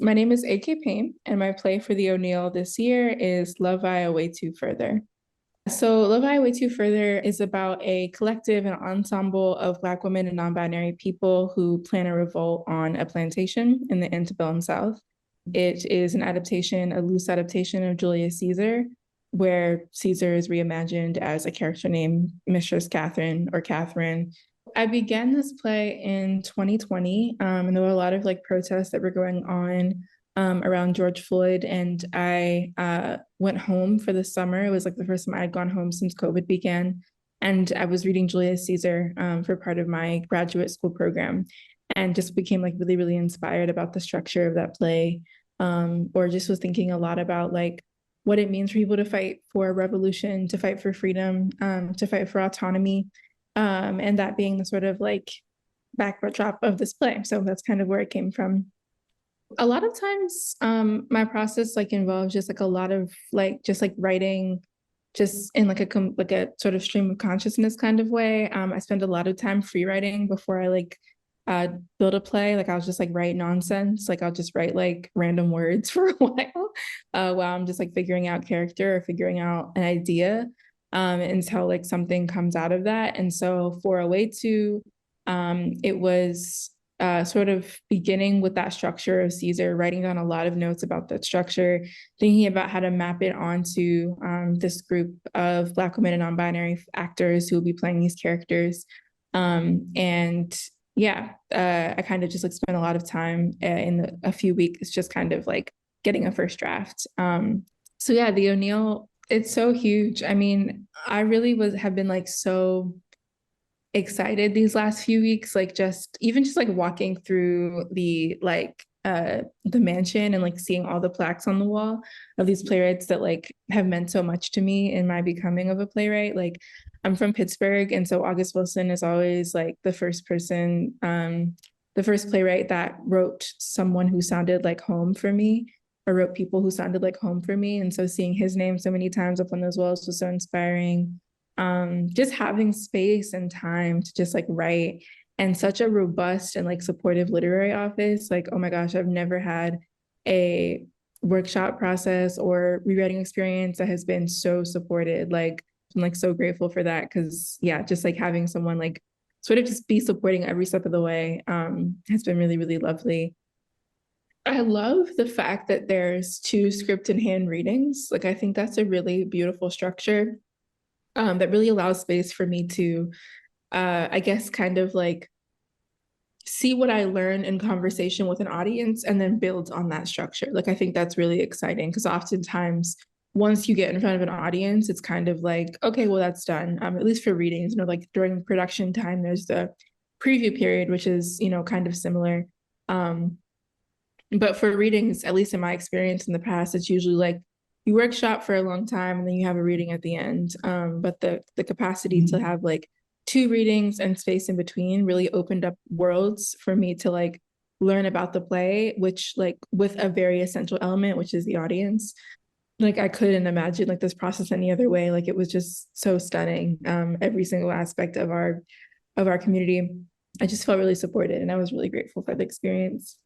My name is A.K. Payne, and my play for the O'Neill this year is Love I Awethu Further. So, Love I Awethu Further is about a collective and ensemble of Black women and non-binary people who plan a revolt on a plantation in the antebellum South. It is an adaptation, a loose adaptation of Julius Caesar, where Caesar is reimagined as a character named Mistress Catherine or Catherine. I began this play in 2020, and there were a lot of protests that were going on around George Floyd, and I went home for the summer. It was the first time I had gone home since COVID began, and I was reading Julius Caesar for part of my graduate school program, and just became really, really inspired about the structure of that play, or just was thinking a lot about what it means for people to fight for a revolution, to fight for freedom, to fight for autonomy. And that being the sort of backdrop of this play. So that's kind of where it came from. A lot of times my process involves just a lot of writing just in a sort of stream of consciousness kind of way. I spend a lot of time free writing before I build a play. I'll just write nonsense. I'll just write random words for a while I'm just figuring out character or figuring out an idea. Until something comes out of that. And so for awethu, it was sort of beginning with that structure of Caesar, writing down a lot of notes about that structure, thinking about how to map it onto this group of Black women and non-binary actors who will be playing these characters. And yeah, I kind of just spent a lot of time in a few weeks just kind of getting a first draft. So yeah, the O'Neill, it's so huge. I mean, I really have been so excited these last few weeks, just walking through the mansion and seeing all the plaques on the wall of these playwrights that have meant so much to me in my becoming of a playwright. I'm from Pittsburgh, and so August Wilson is always the first person, the first playwright that wrote someone who sounded like home for me, or wrote people who sounded like home for me. And so seeing his name so many times up on those walls was so inspiring. Just having space and time to just write, and such a robust and supportive literary office. Oh my gosh, I've never had a workshop process or rewriting experience that has been so supported. I'm so grateful for that, because yeah, just having someone sort of just be supporting every step of the way has been really, really lovely. I love the fact that there's 2 script and hand readings. I think that's a really beautiful structure that really allows space for me to, I guess, kind of see what I learn in conversation with an audience and then build on that structure. I think that's really exciting, because oftentimes once you get in front of an audience, it's kind of okay, well, that's done. At least for readings, during production time, there's the preview period, which is, kind of similar. But for readings, at least in my experience in the past, it's usually you workshop for a long time and then you have a reading at the end. But the capacity to have 2 readings and space in between really opened up worlds for me to learn about the play, which with a very essential element, which is the audience. I couldn't imagine this process any other way. It was just so stunning. Every single aspect of our community, I just felt really supported, and I was really grateful for the experience.